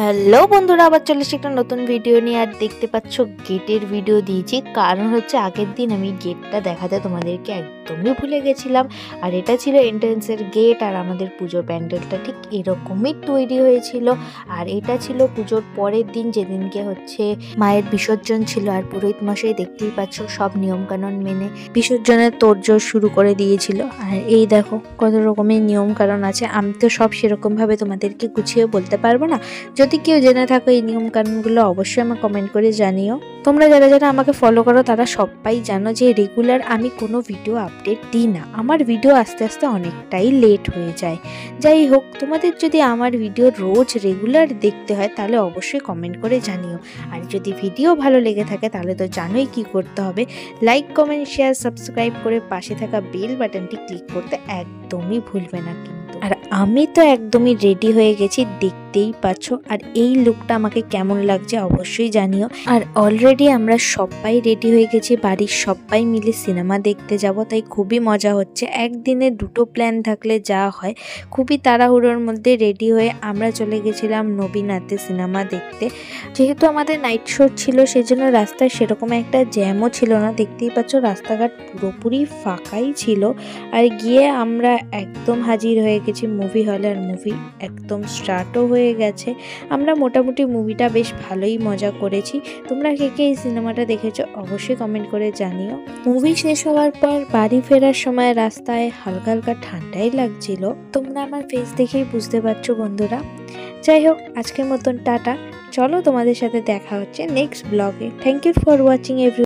Hello বন্ধুরা, আবার চলে এসেছি একটা নতুন ভিডিও নিয়ে। আর দেখতে পাচ্ছ গেটের ভিডিও দিয়েছি, কারণ হচ্ছে আগের দিন আমি গেটটা দেখাতে তোমাদেরকে একদমই ভুলে গেছিলাম। আর এটা ছিল এন্ট্রেন্সের গেট, আর আমাদের পুজোর প্যান্ডেলটা ঠিক এরকমই তৈরি হয়েছিল। আর এটা ছিল পুজোর পরের দিন, যেদিনকে হচ্ছে মায়ের বিসর্জন ছিল। আর পুরোহিত মশাই দেখতেই পাচ্ছ সব নিয়মকানুন মেনে বিসর্জনের তোড়জোড় শুরু করে দিয়েছিল। আর এই দেখো কত রকমের নিয়ম কানুন আছে, আমি তো সব সেরকম ভাবে তোমাদেরকে গুছিয়ে বলতে পারবো না। যদি কেউ জেনে থাকো এই নিয়ম কানুনগুলো, অবশ্যই আমাকে কমেন্ট করে জানিও। তোমরা যারা যারা আমাকে ফলো করো তারা সবাই জানো যে রেগুলার আমি কোনো ভিডিও আপডেট দিই না। আমার ভিডিও আস্তে আস্তে অনেকটাই লেট হয়ে যায়। যাই হোক, তোমাদের যদি আমার ভিডিও রোজ রেগুলার দেখতে হয় তাহলে অবশ্যই কমেন্ট করে জানিও। আর যদি ভিডিও ভালো লেগে থাকে তাহলে তো জানোই কি করতে হবে। লাইক, কমেন্ট, শেয়ার, সাবস্ক্রাইব করে পাশে থাকা বেল বাটনটি ক্লিক করতে একদমই ভুলবে না কিন্তু। আর আমি তো একদমই রেডি হয়ে গেছি, দেখতেই পাচ্ছ। আর এই লুকটা আমাকে কেমন লাগছে অবশ্যই জানিও। আর অলরেডি আমরা সবাই রেডি হয়ে গেছি, বাড়ির সবাই মিলে সিনেমা দেখতে যাব, তাই খুবই মজা হচ্ছে। একদিনে দুটো প্ল্যান থাকলে যা হয়। খুবই তাড়াহুড়োর মধ্যে রেডি হয়ে আমরা চলে গেছিলাম নবীনাথে সিনেমা দেখতে। যেহেতু আমাদের নাইট শো ছিল, সেজন্য রাস্তায় সেরকম একটা জ্যামও ছিল না। দেখতেই পাচ্ছ রাস্তাঘাট পুরোপুরি ফাঁকাই ছিল। আর গিয়ে আমরা একদম হাজির হয়ে গেছি মুভি হলে। আর মুভি একদম স্টার্টও হয়ে গেছে। আমরা মোটামুটি মুভিটা বেশ ভালোই মজা করেছি। তোমরা কে কে এই সিনেমাটা দেখেছো অবশ্যই কমেন্ট করে জানিও। মুভি শেষ হওয়ার পর বাড়ি ফেরার সময় রাস্তায় হালকা হালকা ঠান্ডাই লাগছিল, তোমরা আমার ফেস দেখেই বুঝতে পারছো বন্ধুরা। যাই হোক, আজকের মতন টাটা। চলো, তোমাদের সাথে দেখা হচ্ছে নেক্সট ব্লগে। Thank you for watching every.